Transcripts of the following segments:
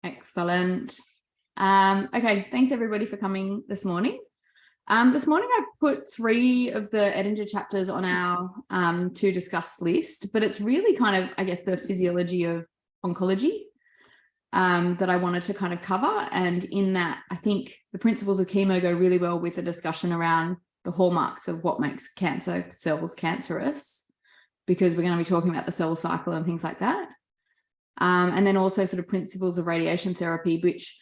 Excellent. Okay, thanks everybody for coming this morning. This morning I put 3 of the Edinger chapters on our to discuss list, but it's really kind of, I guess, the physiology of oncology that I wanted to kind of cover. And in that, I think the principles of chemo go really well with a discussion around the hallmarks of what makes cancer cells cancerous, because we're going to be talking about the cell cycle and things like that. And then also sort of principles of radiation therapy, which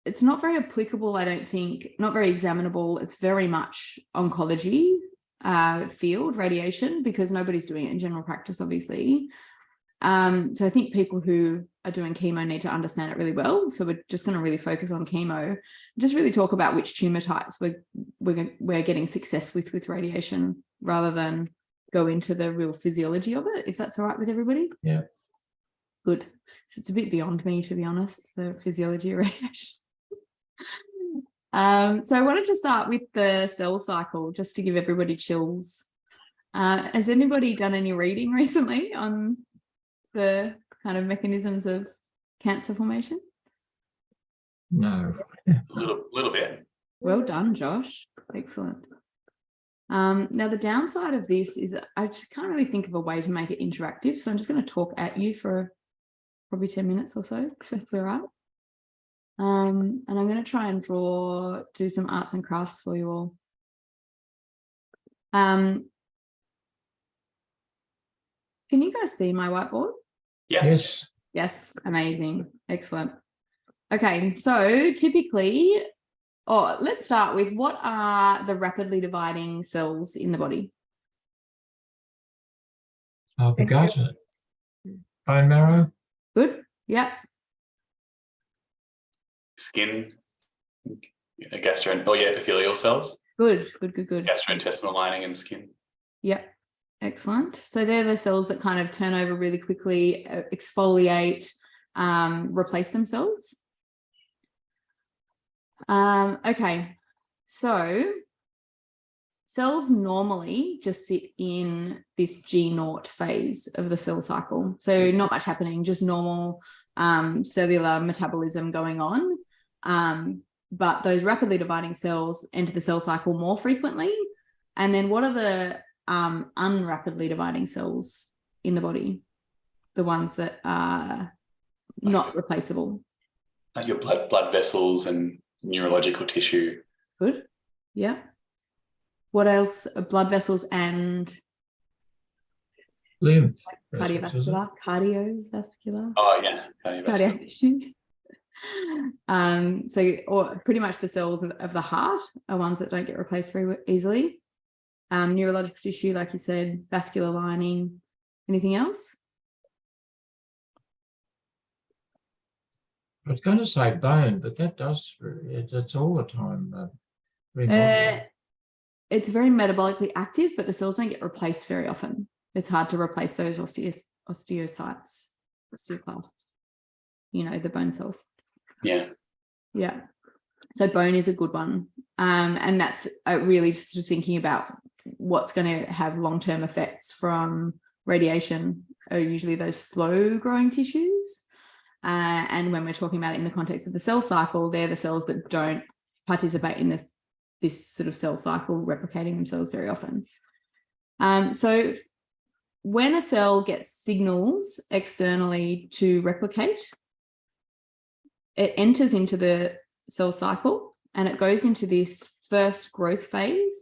it's not very applicable, I don't think, not very examinable. It's very much oncology field, radiation, because nobody's doing it in general practice, obviously. So I think people who are doing chemo need to understand it really well. So we're just going to really focus on chemo, just really talk about which tumor types we're getting success with radiation, rather than go into the real physiology of it, if that's all right with everybody. Yeah. Good. So it's a bit beyond me, to be honest, the physiology of radiation. So I wanted to start with the cell cycle, just to give everybody chills. Has anybody done any reading recently on the kind of mechanisms of cancer formation? No. A little bit. Well done, Josh. Excellent. Now, the downside of this is I just can't really think of a way to make it interactive. So I'm just going to talk at you for probably 10 minutes or so, if that's all right. And I'm going to try and do some arts and crafts for you all. Can you guys see my whiteboard? Yeah. Yes. Yes, amazing. Excellent. Okay, so typically, let's start with, what are the rapidly dividing cells in the body? Oh, the gut. Bone marrow. Good. Yep. Skin, epithelial cells. Good. Gastrointestinal lining and skin. Yep. Excellent. So they're the cells that kind of turn over really quickly, exfoliate, replace themselves. Okay. So cells normally just sit in this G0 phase of the cell cycle. So not much happening, just normal cellular metabolism going on. But those rapidly dividing cells enter the cell cycle more frequently. And then what are the unrapidly dividing cells in the body? The ones that are not replaceable. Like your blood vessels and neurological tissue. Good. Yeah. What else? Blood vessels and Lymph. cardiovascular. Oh yeah, cardiovascular. Or pretty much the cells of the heart are ones that don't get replaced very easily. Neurological tissue, like you said, vascular lining. Anything else? I was going to say bone, but that's all the time. It's very metabolically active, but the cells don't get replaced very often. It's hard to replace those osteocytes, osteoclasts, the bone cells. Yeah. Yeah. So bone is a good one. And that's really just sort of thinking about what's going to have long-term effects from radiation are usually those slow growing tissues. And when we're talking about it in the context of the cell cycle, they're the cells that don't participate in this sort of cell cycle, replicating themselves very often. So when a cell gets signals externally to replicate, it enters into the cell cycle and it goes into this first growth phase,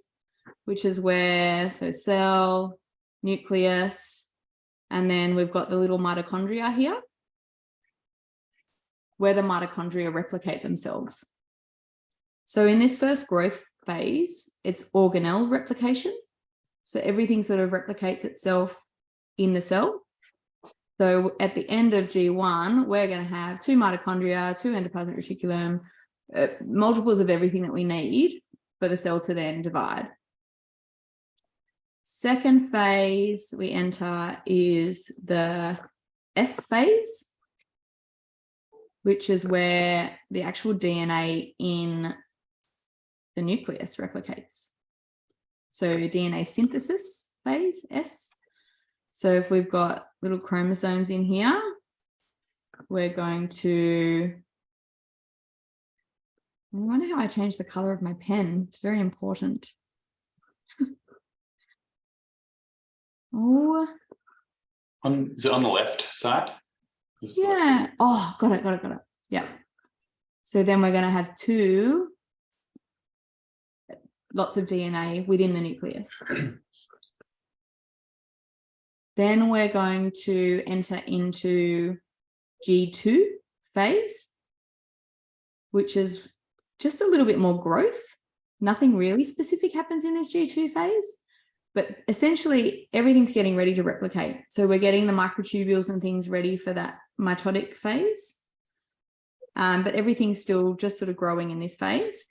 which is where, cell, nucleus, and then we've got the little mitochondria here, where the mitochondria replicate themselves. So in this first growth phase, it's organelle replication. So everything sort of replicates itself in the cell. So at the end of G1, we're going to have 2 mitochondria, 2 endoplasmic reticulum, multiples of everything that we need for the cell to then divide. Second phase we enter is the S phase, which is where the actual DNA in the nucleus replicates. So DNA synthesis phase, S. So if we've got little chromosomes in here, we're going to, I wonder how I changed the color of my pen. It's very important. Oh. Is it on the left side? Yeah. Oh, got it. Yeah. So then we're going to have lots of DNA within the nucleus. Then we're going to enter into G2 phase, which is just a little bit more growth. Nothing really specific happens in this G2 phase, but essentially everything's getting ready to replicate. So we're getting the microtubules and things ready for that mitotic phase. But everything's still just sort of growing in this phase.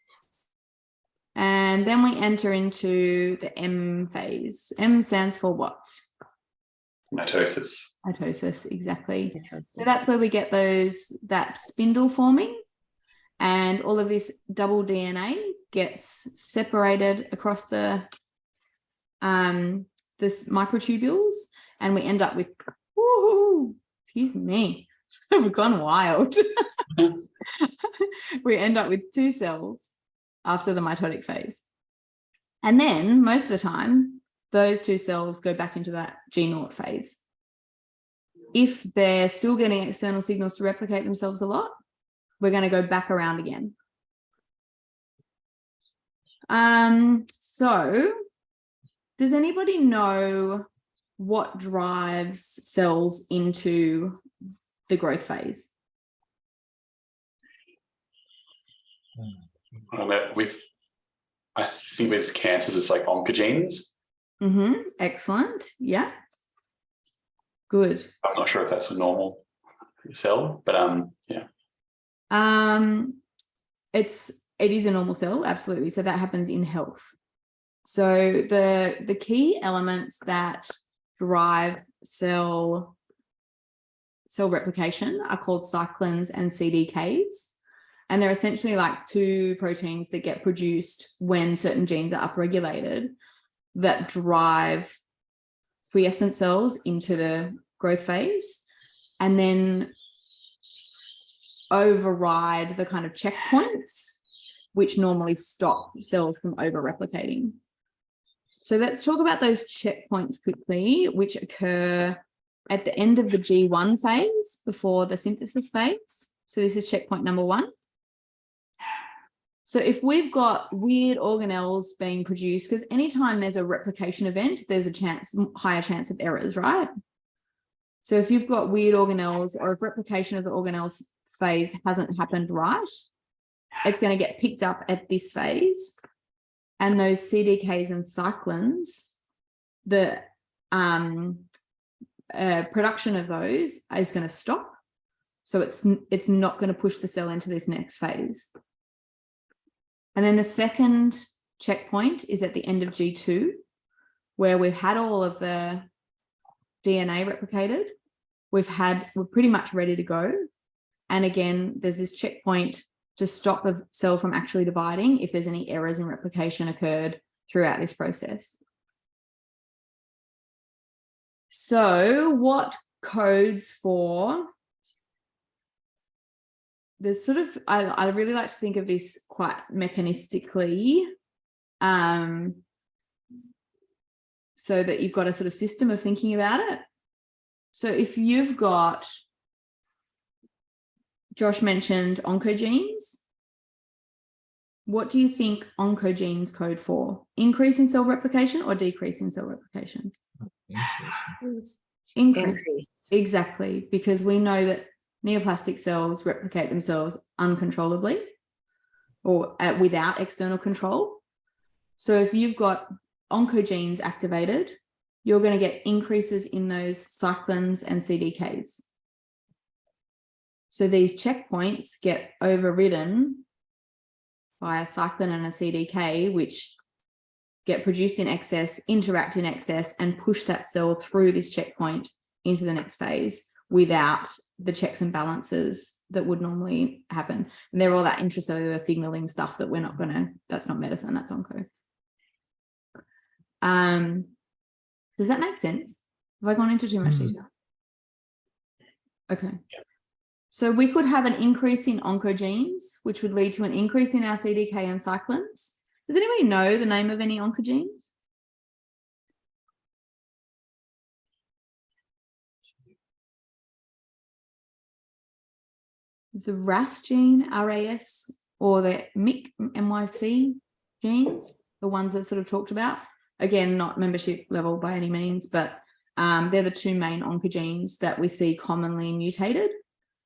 And then we enter into the M phase. M stands for what? Mitosis. Mitosis, exactly. So that's where we get that spindle forming, and all of this double DNA gets separated across this microtubules, and we end up with, woohoo, excuse me, we've gone wild. We end up with 2 cells after the mitotic phase. And then most of the time, those 2 cells go back into that G0 phase. If they're still getting external signals to replicate themselves a lot, we're going to go back around again. So does anybody know what drives cells into the growth phase? I think with cancers, it's like oncogenes. Excellent. Yeah. Good. I'm not sure if that's a normal cell, but yeah. It is a normal cell, absolutely. So that happens in health. So the key elements that drive cell replication are called cyclins and CDKs. And they're essentially like 2 proteins that get produced when certain genes are upregulated that drive quiescent cells into the growth phase and then override the kind of checkpoints which normally stop cells from over-replicating. So let's talk about those checkpoints quickly, which occur at the end of the G1 phase before the synthesis phase. So this is checkpoint number 1. So if we've got weird organelles being produced, because anytime there's a replication event, there's a higher chance of errors, right? So if you've got weird organelles, or if replication of the organelles phase hasn't happened right, it's going to get picked up at this phase. And those CDKs and cyclins, the production of those is going to stop. So it's not going to push the cell into this next phase. And then the second checkpoint is at the end of G2, where we've had all of the DNA replicated. We're pretty much ready to go. And again, there's this checkpoint to stop a cell from actually dividing if there's any errors in replication occurred throughout this process. So what codes for... There's sort of, I really like to think of this quite mechanistically, so that you've got a sort of system of thinking about it. So if you've got, Josh mentioned oncogenes. What do you think oncogenes code for? Increase in cell replication or decrease in cell replication? Increase. Exactly, because we know that neoplastic cells replicate themselves uncontrollably or without external control. So if you've got oncogenes activated, you're going to get increases in those cyclins and CDKs. So these checkpoints get overridden by a cyclin and a CDK, which get produced in excess, interact in excess, and push that cell through this checkpoint into the next phase without the checks and balances that would normally happen. And they're all that intracellular signaling stuff that we're not going to, that's not medicine, that's onco. Does that make sense? Have I gone into too much detail? Okay. So we could have an increase in oncogenes, which would lead to an increase in our CDK and cyclins. Does anybody know the name of any oncogenes? Is the RAS gene, RAS, or the MYC, MYC genes, the ones that sort of talked about? Again, not membership level by any means, but they're the two main oncogenes that we see commonly mutated,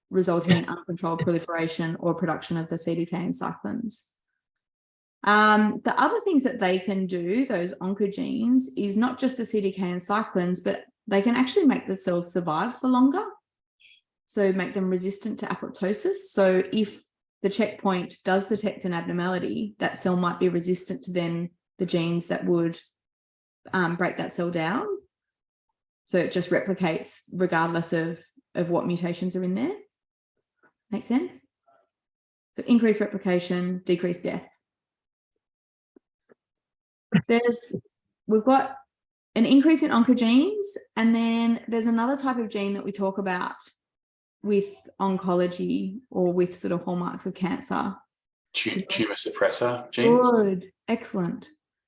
resulting in uncontrolled proliferation or production of the CDK and cyclins. The other things that they can do, those oncogenes, is not just the CDK and cyclins, but they can actually make the cells survive for longer. So make them resistant to apoptosis. So if the checkpoint does detect an abnormality, that cell might be resistant to then the genes that would break that cell down. So it just replicates regardless of what mutations are in there. Make sense? So increased replication, decreased death. We've got an increase in oncogenes, and then there's another type of gene that we talk about with oncology or with sort of hallmarks of cancer. Tumor suppressor genes. Good, excellent.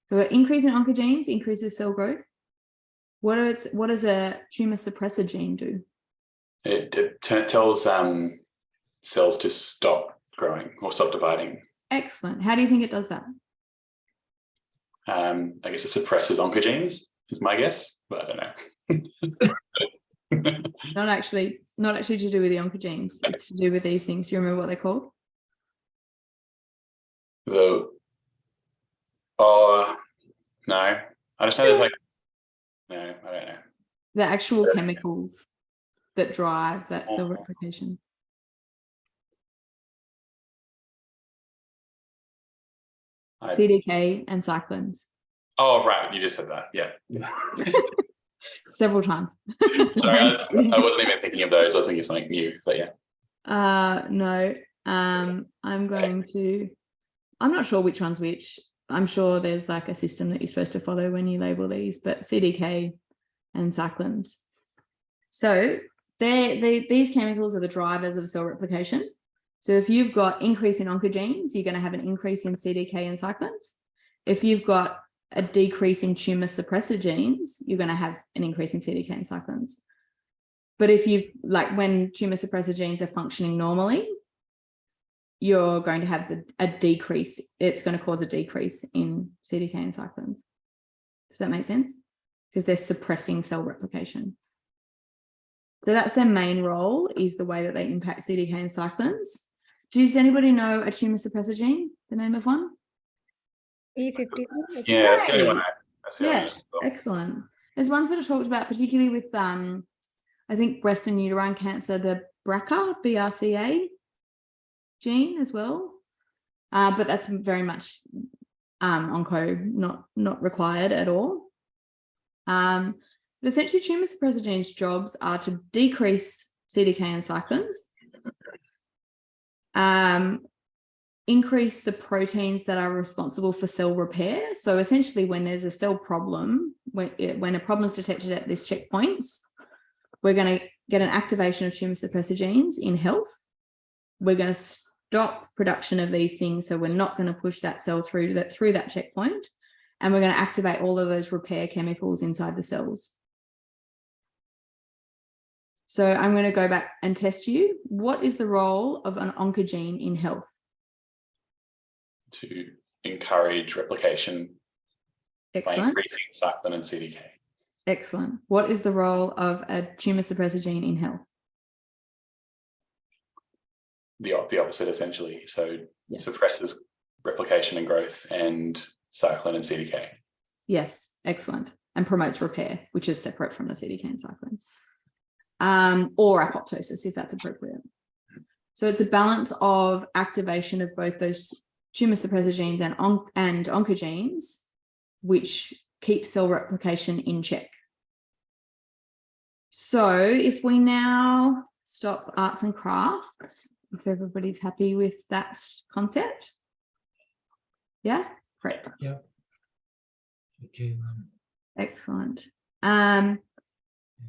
So an increase in oncogenes increases cell growth. What does a tumor suppressor gene do? It tells cells to stop growing or stop dividing. Excellent. How do you think it does that? I guess it suppresses oncogenes is my guess, but I don't know. Not actually to do with the oncogenes. It's to do with these things. Do you remember what they're called? No. I just know there's no, I don't know. The actual chemicals that drive that cell replication. CDK and cyclins. Oh, right. You just said that. Yeah. Several times. Sorry, I wasn't even thinking of those. I was thinking of something new, but yeah. No. I'm not sure which one's which. I'm sure there's like a system that you're supposed to follow when you label these, but CDK and cyclins. So these chemicals are the drivers of cell replication. So if you've got increase in oncogenes, you're going to have an increase in CDK and cyclins. If you've got a decrease in tumor suppressor genes, you're going to have an increase in CDK and cyclins. But if when tumor suppressor genes are functioning normally, you're going to have a decrease. It's going to cause a decrease in CDK and cyclins. Does that make sense? Because they're suppressing cell replication. So that's their main role, is the way that they impact CDK and cyclins. Does anybody know a tumor suppressor gene, the name of one? E53. Yeah, that's the only one. Yeah, excellent. There's ones that are talked about, particularly with, I think, breast and uterine cancer, the BRCA gene as well. But that's very much onco, not required at all. But essentially, tumor suppressor genes' jobs are to decrease CDK and cyclins, increase the proteins that are responsible for cell repair. So essentially, when there's a cell problem, when a problem is detected at these checkpoints, we're going to get an activation of tumor suppressor genes in health. We're going to stop production of these things, so we're not going to push that cell through that checkpoint, and we're going to activate all of those repair chemicals inside the cells. So I'm going to go back and test you. What is the role of an oncogene in health? To encourage replication. Excellent. By increasing cyclin and CDK. Excellent. What is the role of a tumor suppressor gene in health? The opposite, essentially. So yes. Suppresses replication and growth and cyclin and CDK. Yes, excellent. And promotes repair, which is separate from the CDK and cyclin. Or apoptosis, if that's appropriate. So it's a balance of activation of both those tumor suppressor genes and oncogenes, which keep cell replication in check. So if we now stop arts and crafts, if everybody's happy with that concept. Yeah, great. Yeah. Okay. Excellent.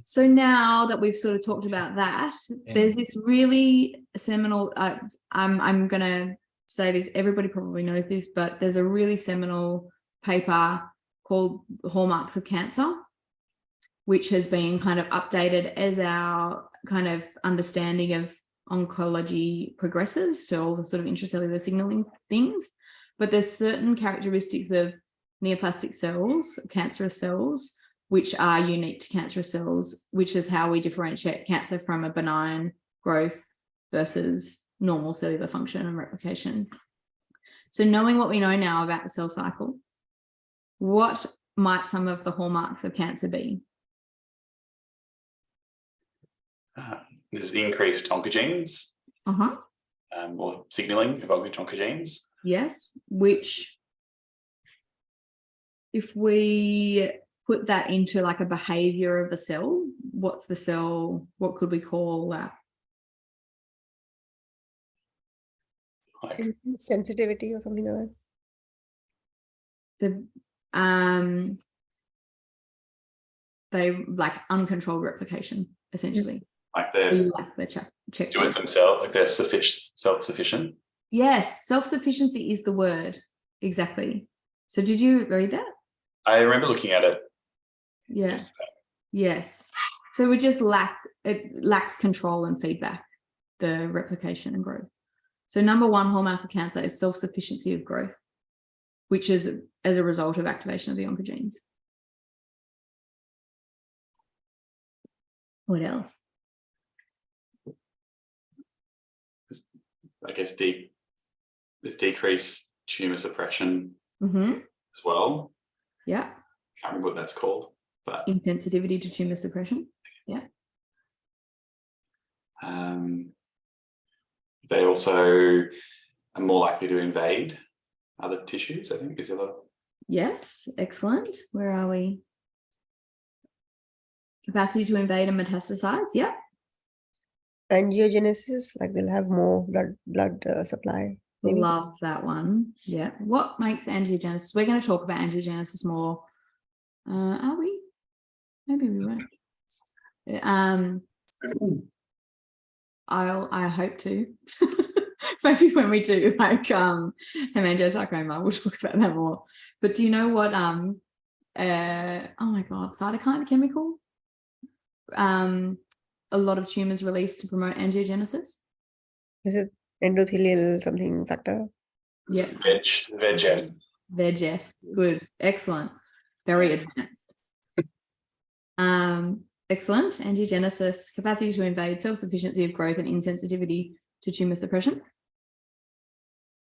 So now that we've sort of talked about that, there's this really seminal, I'm going to say this, everybody probably knows this, but there's a really seminal paper called Hallmarks of Cancer, which has been kind of updated as our kind of understanding of oncology progresses, so all the sort of intracellular signaling things. But there's certain characteristics of neoplastic cells, cancerous cells, which are unique to cancerous cells, which is how we differentiate cancer from a benign growth versus normal cellular function and replication. So knowing what we know now about the cell cycle, what might some of the hallmarks of cancer be? There's increased oncogenes or signaling of oncogenes. Yes, which if we put that into like a behavior of a cell, what's the cell, what could we call that? Like Sensitivity or something like that. They like uncontrolled replication, essentially. like they're Like the check do it themselves, like they're self-sufficient. Yes, self-sufficiency is the word. Exactly. So did you read that? I remember looking at it. Yeah. Yes. So it lacks control and feedback, the replication and growth. So number one hallmark of cancer is self-sufficiency of growth, which is as a result of activation of the oncogenes. What else? I guess there's decreased tumor suppression as well. Yeah. Can't remember what that's called, but Insensitivity to tumor suppression. Yeah. They also are more likely to invade other tissues, I think, is the other. Yes, excellent. Where are we? Capacity to invade and metastasize. Yeah. Angiogenesis, like they'll have more blood supply. Maybe. Love that one. Yeah. What makes angiogenesis? We're going to talk about angiogenesis more. Are we? Maybe we won't. I hope to. Maybe when we do like hemangiosarcoma, we'll talk about that more. But do you know what oh my god, cytokine chemical a lot of tumors release to promote angiogenesis? Is it endothelial something factor? Yeah. VEGF. VEGF. Good. Excellent. Very advanced. Excellent. Angiogenesis, capacity to invade, self-sufficiency of growth, and insensitivity to tumor suppression.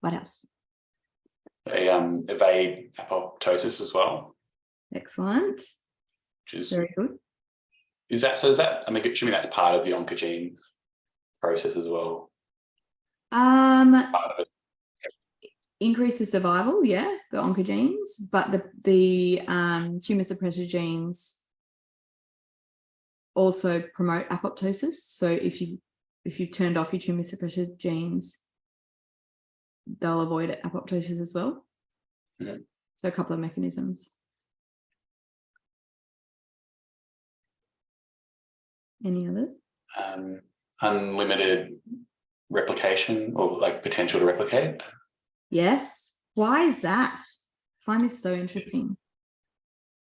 What else? They evade apoptosis as well. Excellent. Which is very good. Is that I'm assuming that's part of the oncogene process as well. Part of it. Increases survival, yeah, the oncogenes, but the tumor suppressor genes also promote apoptosis. So if you've turned off your tumor suppressor genes, they'll avoid apoptosis as well. Mm-hmm. So a couple of mechanisms. Any others? Unlimited replication, or like potential to replicate. Yes. Why is that? I find this so interesting.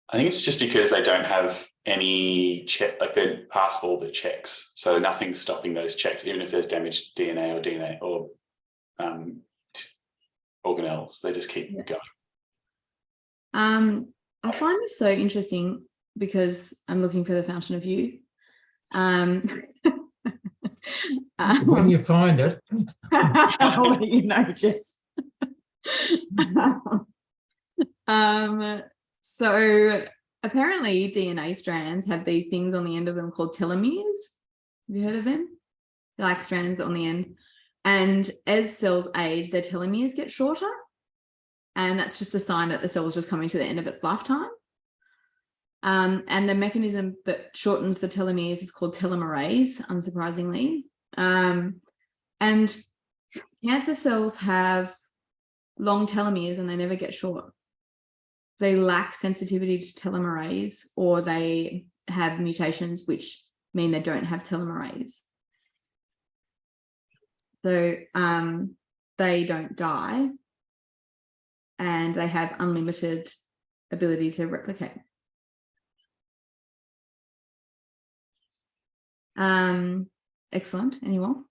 I think it's just because they don't have any check, like they pass all the checks, so nothing's stopping those checks, even if there's damaged DNA or organelles, they just keep going. I find this so interesting because I'm looking for the fountain of youth. When you find it, I'll let you know, Jess. So apparently DNA strands have these things on the end of them called telomeres. Have you heard of them? They're like strands on the end. And as cells age, their telomeres get shorter. And that's just a sign that the cell is just coming to the end of its lifetime. And the mechanism that shortens the telomeres is called telomerase, unsurprisingly. And cancer cells have long telomeres and they never get short. They lack sensitivity to telomerase, or they have mutations which mean they don't have telomerase. So they don't die and they have unlimited ability to replicate. Excellent. Any more?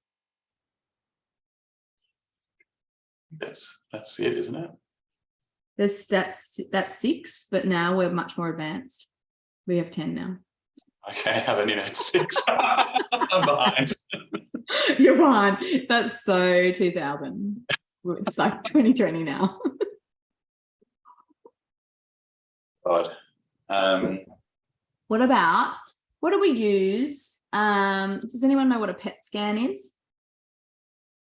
That's it, isn't it? That's 6, but now we're much more advanced. We have 10 now. Okay, I haven't even had 6. I'm behind. You're fine. That's so 2000. It's like 2020 now. God. What do we use? Does anyone know what a PET scan is?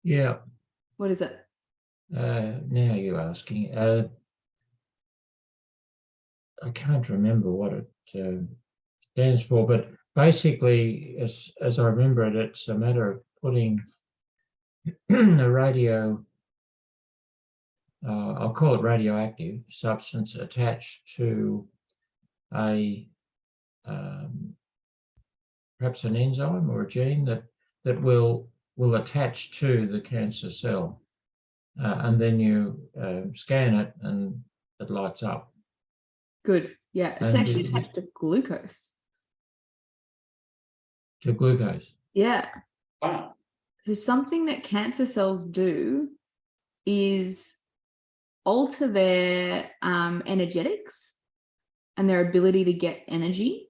Yeah. What is it? Now you're asking. I can't remember what it stands for, but basically, as I remember it, it's a matter of putting a radio, I'll call it radioactive substance, attached to a perhaps an enzyme or a gene that will attach to the cancer cell, and then you scan it and it lights up. Good. Yeah, it's And actually attached to glucose. To glucose. Yeah. Wow. So something that cancer cells do is alter their energetics and their ability to get energy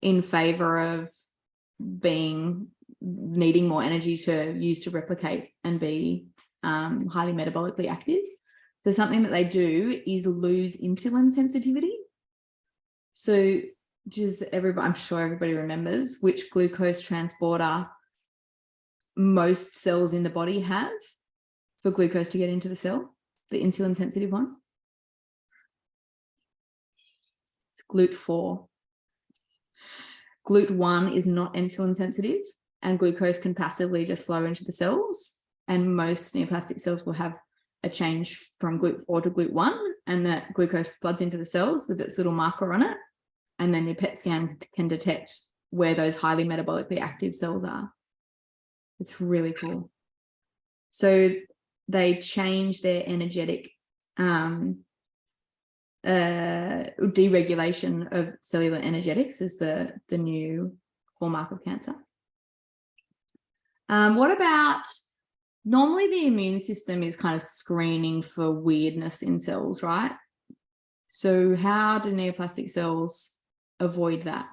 in favor of needing more energy to use to replicate and be highly metabolically active. So something that they do is lose insulin sensitivity. So I'm sure everybody remembers which glucose transporter most cells in the body have for glucose to get into the cell, the insulin sensitive one. It's GLUT4. GLUT1 is not insulin sensitive, and glucose can passively just flow into the cells, and most neoplastic cells will have a change from GLUT4 to GLUT1, and that glucose floods into the cells with its little marker on it, and then your PET scan can detect where those highly metabolically active cells are. It's really cool. So they change their energetic deregulation of cellular energetics is the new hallmark of cancer. What about, normally the immune system is kind of screening for weirdness in cells, right? So how do neoplastic cells avoid that?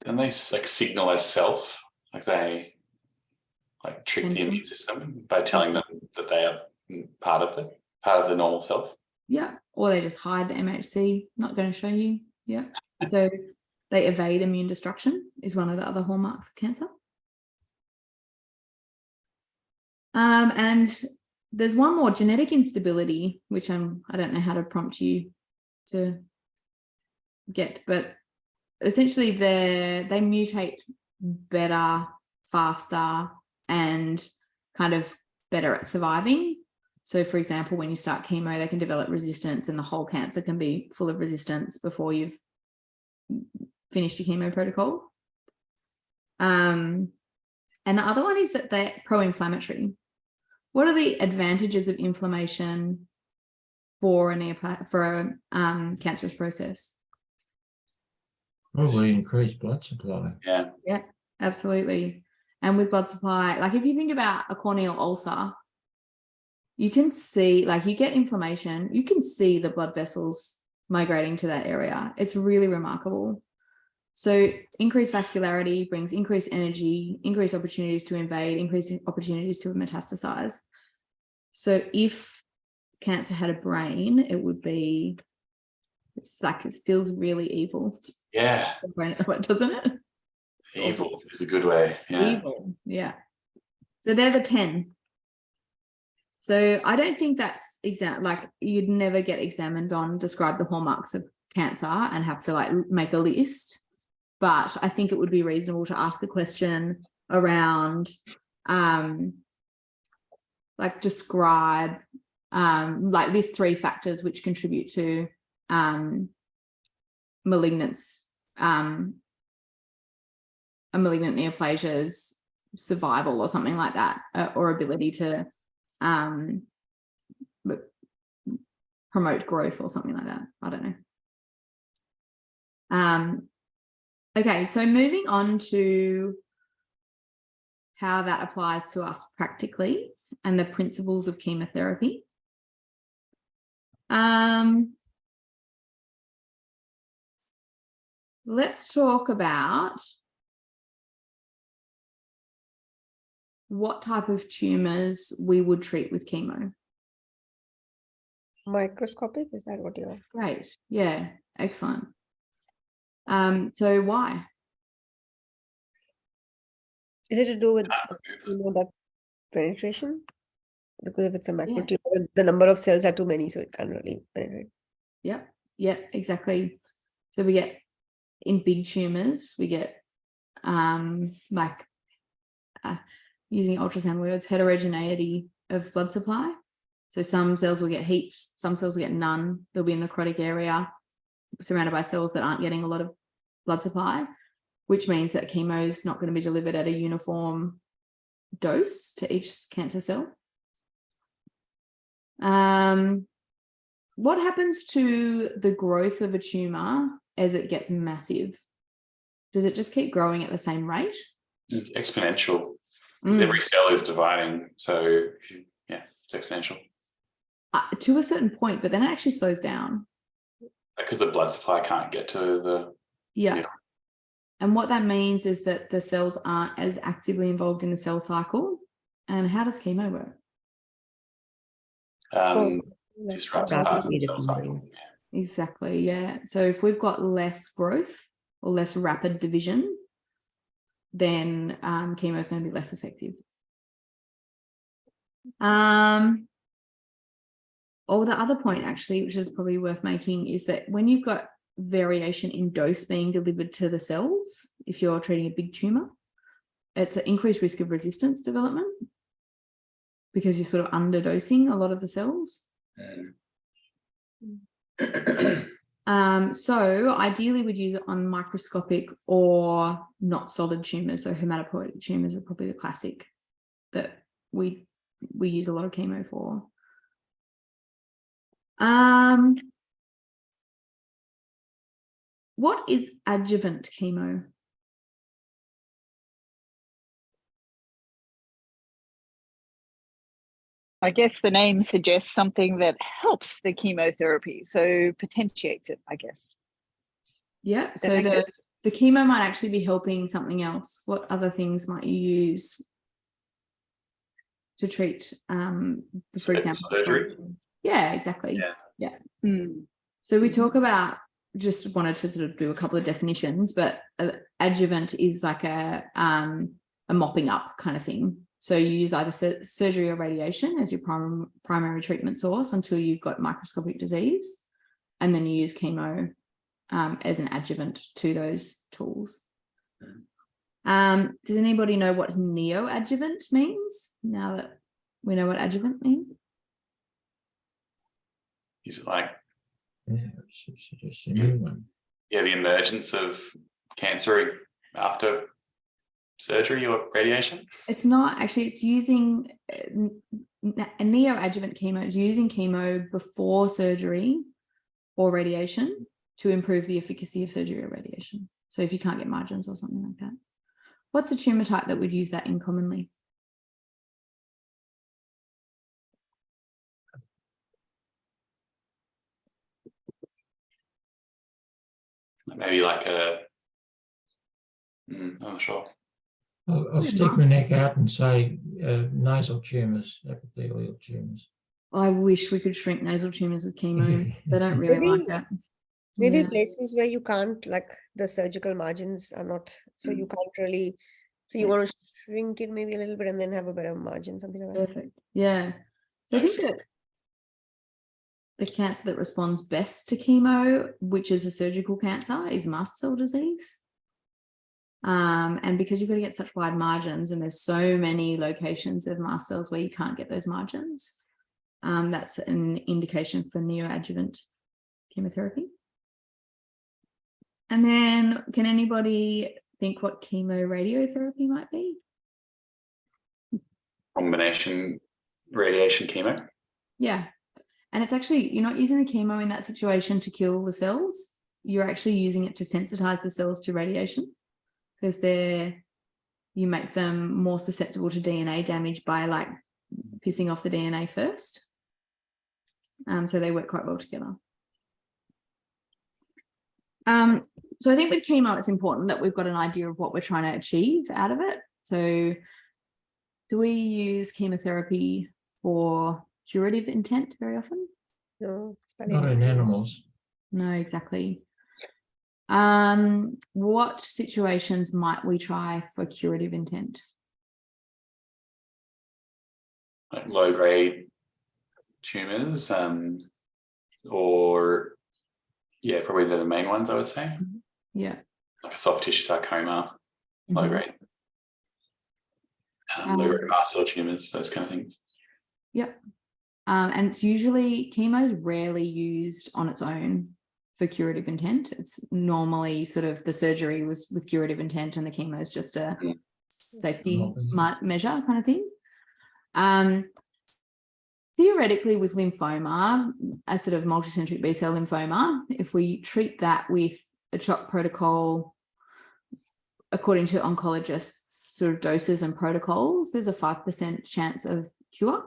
Don't they like signal as self? Like they trick the immune system by telling them that they are part of the normal self? Yeah, or they just hide the MHC, not going to show you. Yeah. So they evade immune destruction is one of the other hallmarks of cancer. And there's one more, genetic instability, which I don't know how to prompt you to get, but essentially they mutate better, faster, and kind of better at surviving. So for example, when you start chemo, they can develop resistance, and the whole cancer can be full of resistance before you've finished your chemo protocol. And the other one is that they're pro-inflammatory. What are the advantages of inflammation for a cancerous process? Probably increased blood supply. Yeah. Yeah, absolutely. And with blood supply, like if you think about a corneal ulcer, you can see, like you get inflammation, you can see the blood vessels migrating to that area. It's really remarkable. So increased vascularity brings increased energy, increased opportunities to invade, increased opportunities to metastasize. So if cancer had a brain, it would be, it's like, it feels really evil. Yeah. Doesn't it? Evil is a good way. Yeah. Evil. Yeah. So they're the 10. So I don't think that's like you'd never get examined on describe the hallmarks of cancer and have to like make a list. But I think it would be reasonable to ask a question around like describe like list 3 factors which contribute to malignance, a malignant neoplasia's survival or something like that, or ability to promote growth or something like that. I don't know. Okay, so moving on to how that applies to us practically and the principles of chemotherapy. Let's talk about what type of tumours we would treat with chemo. Microscopic, is that what you're? Great. Yeah, excellent. So why? Is it to do with that penetration? Because if it's a macro tumor, the number of cells are too many, so it can't really penetrate. Yep, exactly. So we get in big tumours, we get using ultrasound words, heterogeneity of blood supply. So some cells will get heaps, some cells will get none. There'll be a necrotic area surrounded by cells that aren't getting a lot of blood supply, which means that chemo is not going to be delivered at a uniform dose to each cancer cell. What happens to the growth of a tumour as it gets massive? Does it just keep growing at the same rate? It's exponential. Because every cell is dividing. So yeah, it's exponential. To a certain point, but then it actually slows down. Because the blood supply can't get to the... Yeah. And what that means is that the cells aren't as actively involved in the cell cycle. And how does chemo work? Disrupts parts of the cell cycle. Exactly, yeah. So if we've got less growth or less rapid division, then chemo is going to be less effective. Or the other point, actually, which is probably worth making, is that when you've got variation in dose being delivered to the cells, if you're treating a big tumour, it's an increased risk of resistance development because you're sort of underdosing a lot of the cells. So ideally we'd use it on microscopic or not solid tumours. So hematopoietic tumours are probably the classic that we use a lot of chemo for. What is adjuvant chemo? I guess the name suggests something that helps the chemotherapy, so potentiates it, I guess. Yeah, so the chemo might actually be helping something else. What other things might you use to treat, for example, surgery? Yeah, exactly. Yeah. So we talk about, just wanted to sort of do a couple of definitions, but adjuvant is like a mopping up kind of thing. So you use either surgery or radiation as your primary treatment source until you've got microscopic disease, and then you use chemo as an adjuvant to those tools. Does anybody know what neoadjuvant means, now that we know what adjuvant means? Is it like... It's a new one. Yeah, the emergence of cancer after surgery or radiation? It's not actually, it's using a neoadjuvant chemo is using chemo before surgery or radiation to improve the efficacy of surgery or radiation. So if you can't get margins or something like that. What's a tumor type that would use that in commonly? Maybe like a... I'm not sure. I'll stick my neck out and say nasal tumours, epithelial tumours. I wish we could shrink nasal tumours with chemo. They don't really like that. Maybe places where you can't, like the surgical margins are not, so you can't really, so you want to shrink it maybe a little bit and then have a better margin, something like that. Perfect. Yeah. So I think that the cancer that responds best to chemo, which is a surgical cancer, is mast cell disease. And because you've got to get such wide margins and there's so many locations of mast cells where you can't get those margins, that's an indication for neoadjuvant chemotherapy. And then can anybody think what chemoradiotherapy might be? Combination radiation chemo. Yeah. And it's actually, you're not using the chemo in that situation to kill the cells. You're actually using it to sensitize the cells to radiation, because you make them more susceptible to DNA damage by like pissing off the DNA first. So they work quite well together. So I think with chemo, it's important that we've got an idea of what we're trying to achieve out of it. So do we use chemotherapy for curative intent very often? No, it's Not in animals. No, exactly. What situations might we try for curative intent? Like low-grade tumors, or yeah, probably they're the main ones I would say. Yeah. Like a soft tissue sarcoma, Mhm. low-grade. Low-grade mast cell tumors, those kind of things. Yep. And it's usually, chemo is rarely used on its own for curative intent. It's normally sort of the surgery was with curative intent and the chemo is just a safety measure kind of thing. Theoretically, with lymphoma, a sort of multicentric B-cell lymphoma, if we treat that with a CHOP protocol, according to oncologists' sort of doses and protocols, there's a 5% chance of cure.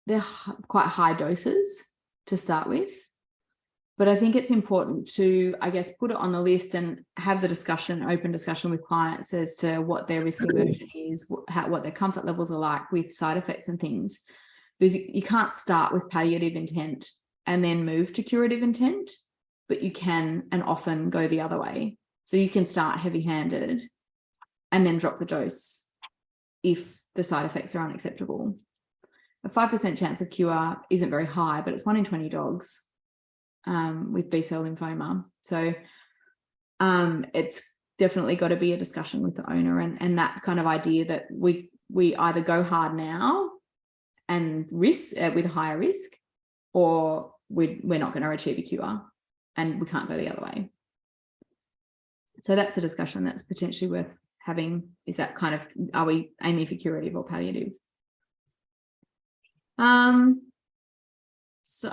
They're quite high doses to start with, but I think it's important to, I guess, put it on the list and have the discussion, open discussion with clients as to what their risk aversion is, what their comfort levels are like with side effects and things, because you can't start with palliative intent and then move to curative intent, but you can and often go the other way. So you can start heavy-handed and then drop the dose if the side effects are unacceptable. A 5% chance of cure isn't very high, but it's 1 in 20 dogs with B-cell lymphoma. So it's definitely got to be a discussion with the owner and that kind of idea that we either go hard now and risk with a higher risk, or we're not going to achieve a cure and we can't go the other way. So that's a discussion that's potentially worth having. Is that kind of, are we aiming for curative or palliative? So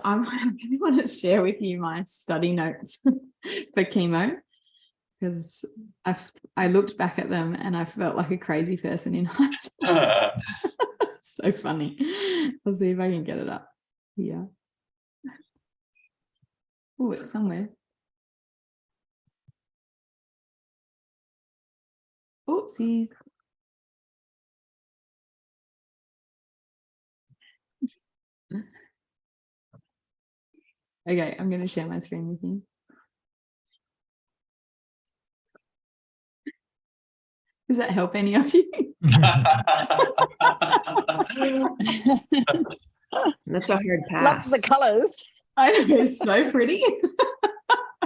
I really want to share with you my study notes for chemo, because I looked back at them and I felt like a crazy person in hindsight. So funny. I'll see if I can get it up here. Oh, it's somewhere. Oopsies. Okay, I'm going to share my screen with you. Does that help any of you? That's a hard Love pass. the colours. I know, it's so pretty.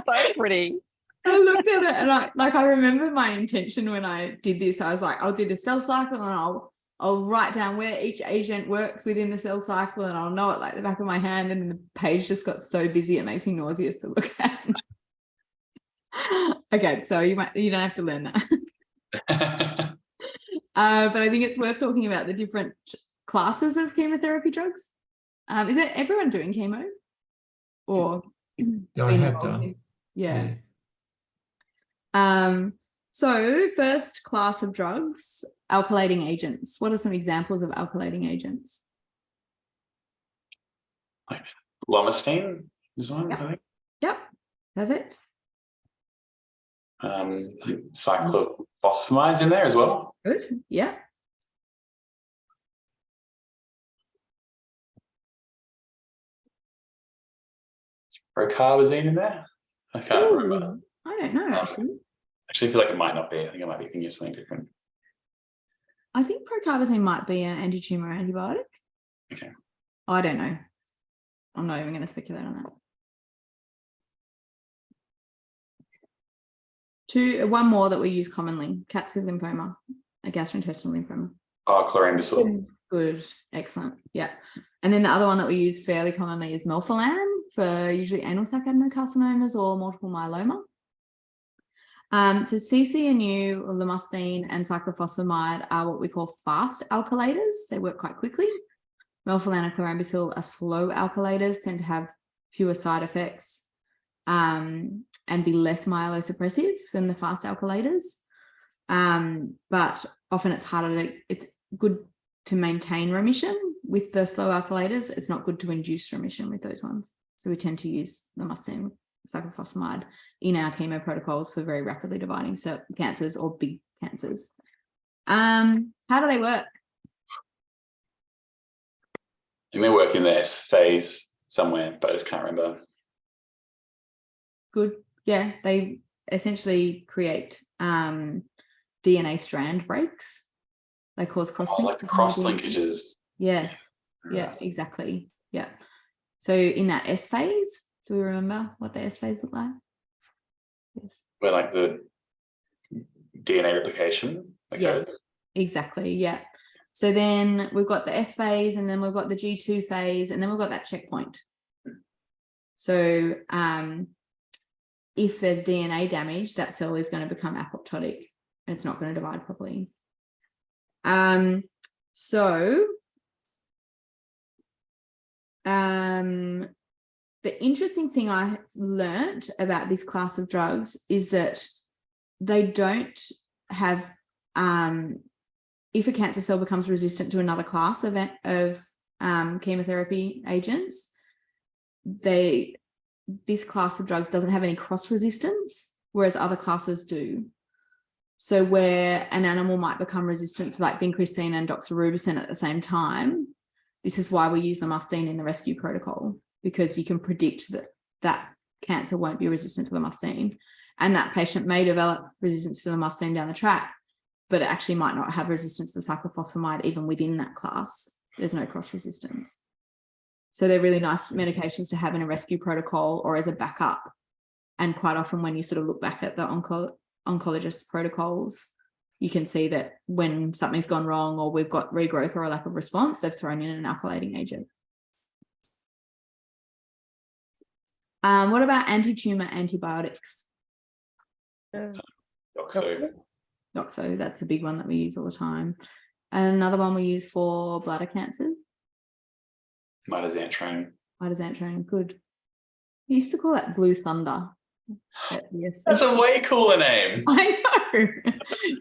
So pretty. I looked at it and I remember my intention when I did this. I was like, I'll do the cell cycle and I'll write down where each agent works within the cell cycle and I'll know it like the back of my hand, and the page just got so busy it makes me nauseous to look at. Okay, so you don't have to learn that. But I think it's worth talking about the different classes of chemotherapy drugs. Is it everyone doing chemo? Or Yeah, I have done. Yeah. So first class of drugs, alkylating agents. What are some examples of alkylating agents? Like lomustine is one, Yep. I think. Yep, perfect. Cyclophosphamide in there as well. Good, yeah. Procarbazine in there. I can't remember. I don't know, actually. Actually, I feel like it might not be. I think I might be thinking of something different. I think procarbazine might be an anti-tumor antibiotic. Okay. I don't know. I'm not even going to speculate on that. One more that we use commonly, Katz's lymphoma, a gastrointestinal lymphoma. Oh, chlorambucil. Good, excellent, yeah. And then the other one that we use fairly commonly is melphalan, for usually anal sac adenocarcinomas or multiple myeloma. So CCNU, lomustine, and cyclophosphamide are what we call fast alkylators. They work quite quickly. Melphalan and chlorambucil are slow alkylators, tend to have fewer side effects and be less myelosuppressive than the fast alkylators. But often it's good to maintain remission with the slow alkylators. It's not good to induce remission with those ones. So we tend to use lomustine, cyclophosphamide in our chemo protocols for very rapidly dividing cancers or big cancers. How do they work? And they work in the S phase somewhere, but I just can't remember. Good. Yeah, they essentially create DNA strand breaks. They cause cross-linkages. Like cross-linkages. Yes. Yeah, exactly. Yeah. So in that S phase, do we remember what the S phase looked like? Yes. Where like the DNA replication occurs. Yes, exactly. Yeah. So then we've got the S phase, and then we've got the G2 phase, and then we've got that checkpoint. So if there's DNA damage, that cell is going to become apoptotic and it's not going to divide properly. The interesting thing I learned about this class of drugs is that they don't have, if a cancer cell becomes resistant to another class of chemotherapy agents, this class of drugs doesn't have any cross resistance, whereas other classes do. So where an animal might become resistant to like vincristine and doxorubicin at the same time, this is why we use lomustine in the rescue protocol, because you can predict that cancer won't be resistant to lomustine, and that patient may develop resistance to lomustine down the track, but it actually might not have resistance to cyclophosphamide even within that class. There's no cross resistance. So they're really nice medications to have in a rescue protocol or as a backup. And quite often when you sort of look back at the oncologist protocols, you can see that when something's gone wrong or we've got regrowth or a lack of response, they've thrown in an alkylating agent. What about anti-tumor antibiotics? Doxo. Doxo, that's the big one that we use all the time. And another one we use for bladder cancers. Mitoxantrone, good. We used to call that Blue Thunder. That's a way cooler name. I know.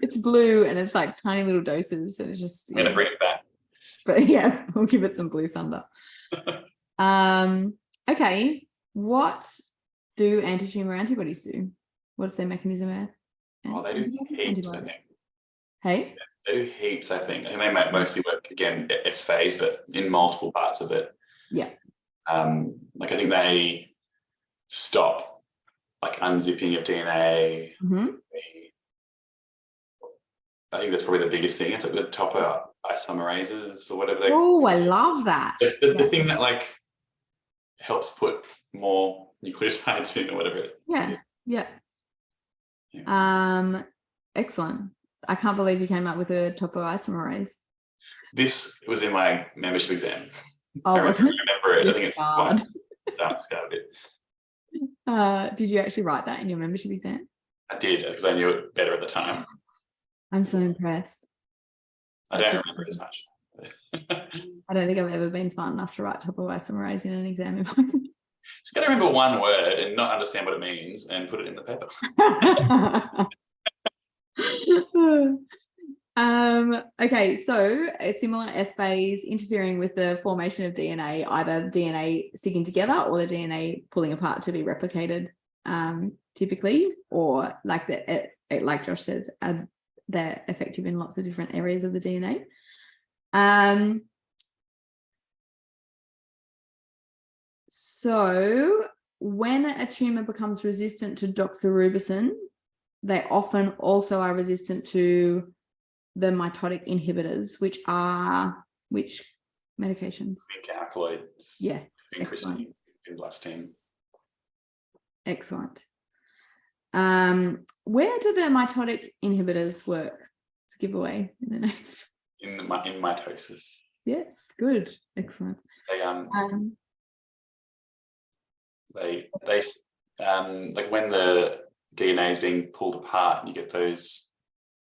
It's blue and it's like tiny little doses. And it's just. I'm going to bring it back. But yeah, we'll give it some Blue Thunder. Okay. What do anti-tumor antibodies do? What's their mechanism? Oh, they do heaps, I think. Hey? They do heaps, I think. I think they might mostly work, again, S phase, but in multiple parts of it. Yeah. Like I think they stop like unzipping of DNA. Mm-hmm. I think that's probably the biggest thing. It's like the topoisomerases or whatever. Oh, I love that. The thing that like helps put more nucleotides in or whatever. Yeah. Excellent. I can't believe you came up with a topoisomerase. This was in my membership exam. Oh, I remember it. I think it's hard. Starts a bit. Did you actually write that in your membership exam? I did, because I knew it better at the time. I'm so impressed. I don't remember it as much. I don't think I've ever been smart enough to write topoisomerase in an exam. Just got to remember one word and not understand what it means and put it in the paper. Okay, so a similar S phase interfering with the formation of DNA, either DNA sticking together or the DNA pulling apart to be replicated, typically, or like like Josh says, they're effective in lots of different areas of the DNA. So when a tumor becomes resistant to doxorubicin, they often also are resistant to the mitotic inhibitors, which are which medications? Alkaloids. Yes. Excellent. Vinblastine. Excellent. Where do the mitotic inhibitors work? It's a giveaway in the name. In mitosis. Yes, good. Excellent. They They like when the DNA is being pulled apart and you get those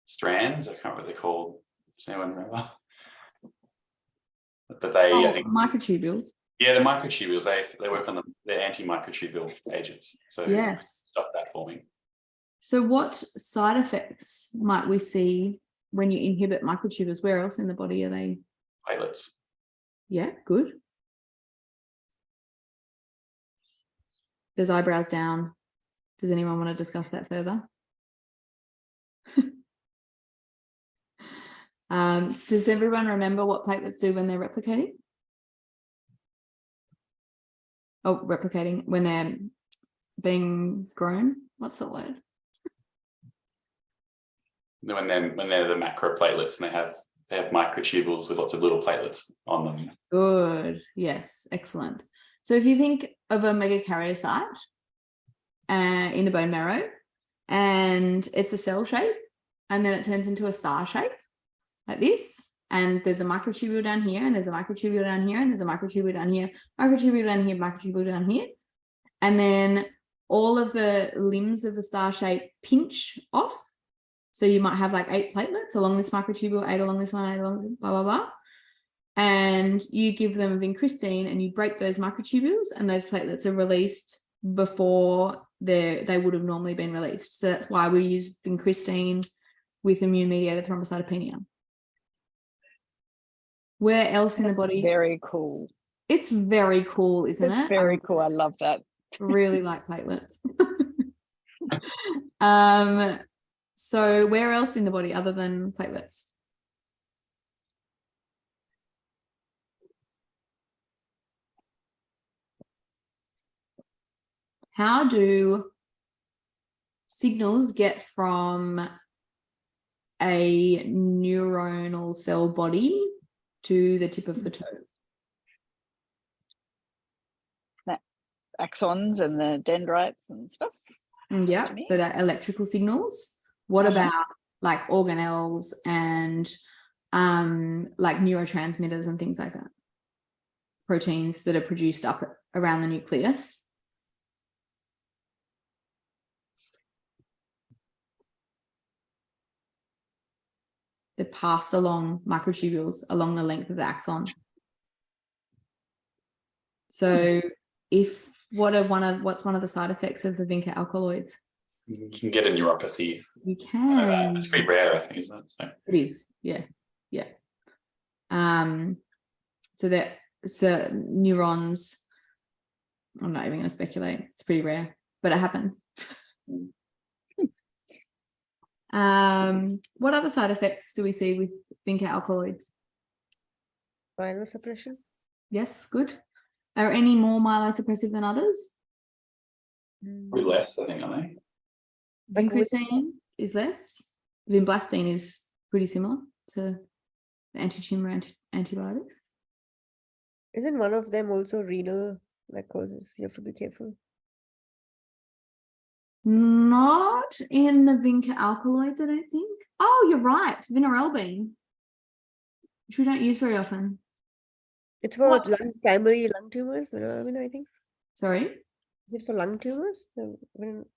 strands. I can't remember what they're called. Does anyone remember? But they, I think, microtubules. yeah, the microtubules. They work on they're anti-microtubule agents. So Yes. stop that forming. So what side effects might we see when you inhibit microtubules? Where else in the body are they? Platelets. Yeah, good. There's eyebrows down. Does anyone want to discuss that further? Does everyone remember what platelets do when they're replicating? Oh, replicating when they're being grown. What's the word? When they're the macroplatelets and they have microtubules with lots of little platelets on them. Good. Yes. Excellent. So if you think of a megakaryocyte in the bone marrow, and it's a cell shape, and then it turns into a star shape like this, and there's a microtubule down here, and there's a microtubule down here, and there's a microtubule down here, microtubule down here, microtubule down here, and then all of the limbs of the star shape pinch off. So you might have like 8 platelets along this microtubule, 8 along this one, 8 along this, blah, blah, blah. And you give them vincristine and you break those microtubules, and those platelets are released before they would have normally been released. So that's why we use vincristine with immune-mediated thrombocytopenia. Where else in the body? Very cool. It's very cool, isn't it? It's very cool. I love that. Really like platelets. So where else in the body other than platelets? How do signals get from a neuronal cell body to the tip of the toe? Axons and the dendrites and stuff. Yeah, so that electrical signals. What about like organelles and like neurotransmitters and things like that? Proteins that are produced up around the nucleus. They're passed along microtubules along the length of the axon. So what's one of the side effects of the vinca alkaloids? You can get a neuropathy. You can. It's pretty rare, I think, isn't it? So. It is, yeah. So neurons, I'm not even going to speculate. It's pretty rare, but it happens. What other side effects do we see with vinca alkaloids? Myelosuppression. Yes, good. Are any more myelosuppressive than others? Probably less, I think, aren't they? Vincristine is less. Vinblastine is pretty similar to the anti-tumor antibiotics. Isn't one of them also renal like causes? You have to be careful. Not in the vinca alkaloids, I don't think. Oh, you're right. Vinorelbine, which we don't use very often. It's for primary lung tumors, I think. Sorry? Is it for lung tumors?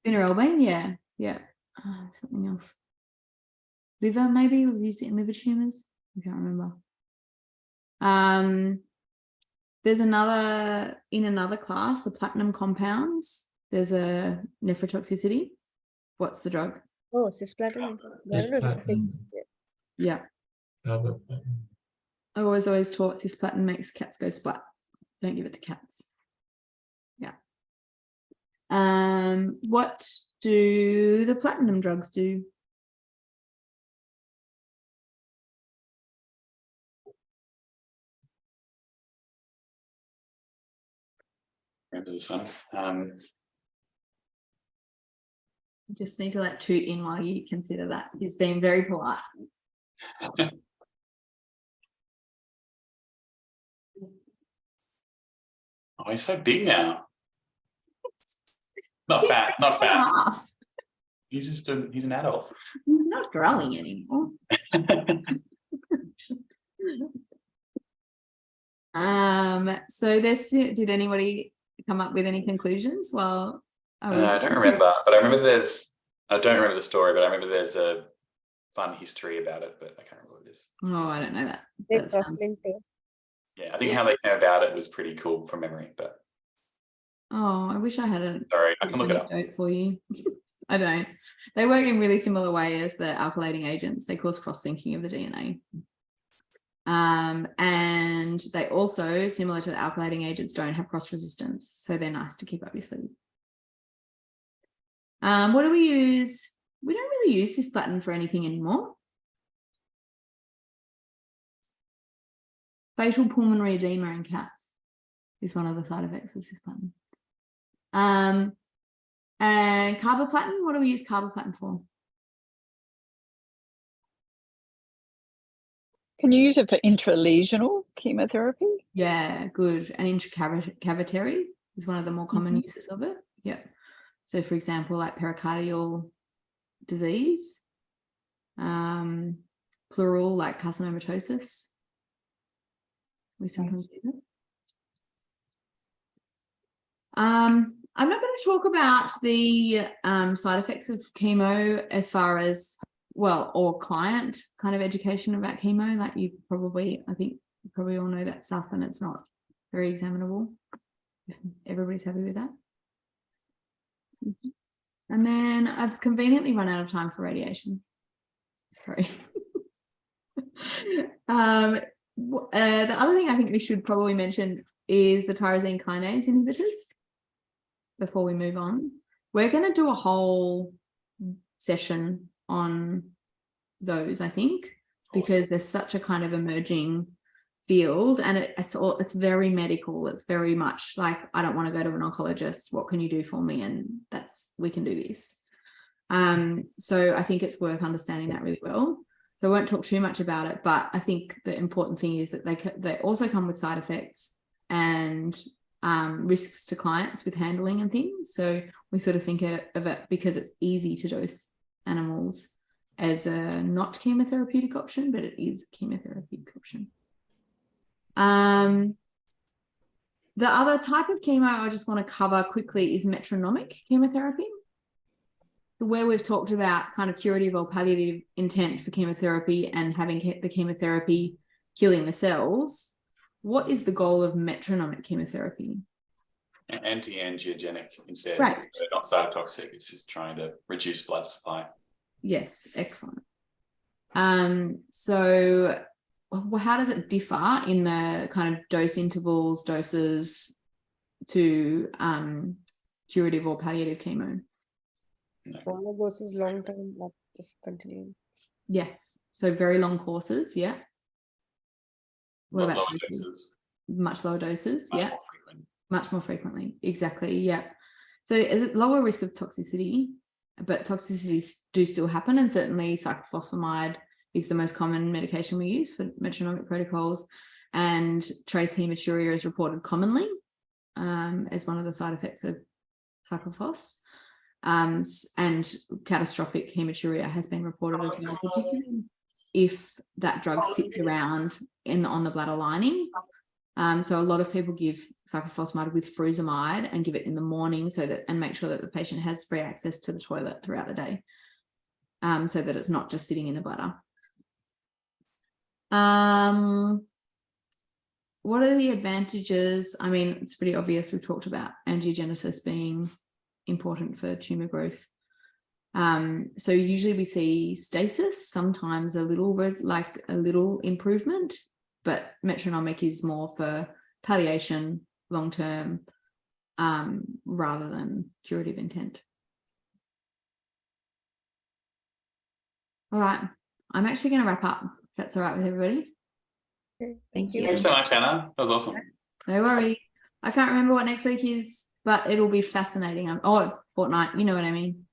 Vinorelbine, yeah. Something else. Liver, maybe? We've used it in liver tumors. I can't remember. There's in another class, the platinum compounds. There's a nephrotoxicity. What's the drug? Oh, cisplatin. I don't know if it's the same. Yeah. I was always taught cisplatin makes cats go splat. Don't give it to cats. Yeah. What do the platinum drugs do? Remember this one. Just need to let toot in while you consider that. He's being very polite. Oh, he's so big now. Not fat. He's an adult. He's not growing anymore. So did anybody come up with any conclusions? Well, I don't remember, but I don't remember the story, but I remember there's a fun history about it, but I can't remember what it is. Oh, I don't know that. They That sounds- cross-linked there. Yeah, I think how they came about it was pretty cool from memory, but Oh, I wish I had a sorry, I can look it up. anecdote for you. I don't. They work in really similar way as the alkylating agents. They cause cross-linking of the DNA. And they also, similar to the alkylating agents, don't have cross-resistance. So they're nice to keep up your sleeve. What do we use? We don't really use cisplatin for anything anymore. Facial pulmonary edema in cats is one of the side effects of cisplatin. And carboplatin, what do we use carboplatin for? Can you use it for intralesional chemotherapy? Yeah, good. And intracavitary is one of the more common uses of it. Yeah. So for example, like pericardial disease, pleural, like carcinomatosis. We sometimes do that. I'm not going to talk about the side effects of chemo as far as, well, or client kind of education about chemo. Like I think you probably all know that stuff, and it's not very examinable if everybody's happy with that. And then I've conveniently run out of time for radiation. Sorry. The other thing I think we should probably mention is the tyrosine kinase inhibitors before we move on. We're going to do a whole session on those, I think, because there's such a kind of emerging field, and it's very medical. It's very much like, I don't want to go to an oncologist. What can you do for me? And we can do this. So I think it's worth understanding that really well. So I won't talk too much about it, but I think the important thing is that they also come with side effects and risks to clients with handling and things. So we sort of think of it, because it's easy to dose animals, as a not chemotherapeutic option, but it is a chemotherapeutic option. The other type of chemo I just want to cover quickly is metronomic chemotherapy, where we've talked about kind of curative or palliative intent for chemotherapy and having the chemotherapy killing the cells. What is the goal of metronomic chemotherapy? Anti-angiogenic instead. Right. So not cytotoxic. It's just trying to reduce blood supply. Yes, excellent. So how does it differ in the kind of dose intervals, doses to curative or palliative chemo? Longer doses, long term, not just continuing. Yes. So very long courses, yeah. What about lower doses? doses? Much lower doses, Much yeah. more frequent. Much more frequently, exactly, yeah. So is it lower risk of toxicity, but toxicities do still happen, and certainly cyclophosphamide is the most common medication we use for metronomic protocols, and trace hematuria is reported commonly as one of the side effects of cyclophos. And catastrophic hematuria has been reported as well, particularly if that drug sits around on the bladder lining. So a lot of people give cyclophosphamide with frusemide and give it in the morning and make sure that the patient has free access to the toilet throughout the day, so that it's not just sitting in the bladder. What are the advantages? I mean, it's pretty obvious. We've talked about angiogenesis being important for tumor growth. So usually we see stasis, sometimes a little improvement, but metronomic is more for palliation long-term rather than curative intent. All right, I'm actually going to wrap up, if that's all right with everybody. Okay, Thank you. Thanks so much, Hannah. That was awesome. No worries. I can't remember what next week is, but it'll be fascinating. Fortnight, you know what I mean.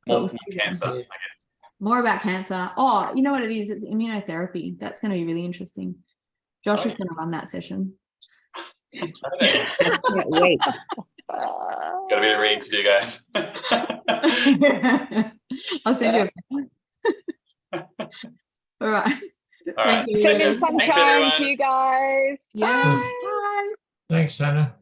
More cancer, I guess. More about cancer. Oh, you know what it is? It's immunotherapy. That's going to be really interesting. Josh is going to run that session. Can't wait. Got a bit of reading to do, guys. I'll send you all right. All right. Thank you. Sending Thanks, sunshine everyone. to you guys. Yeah. Bye. Bye. Thanks, Hannah.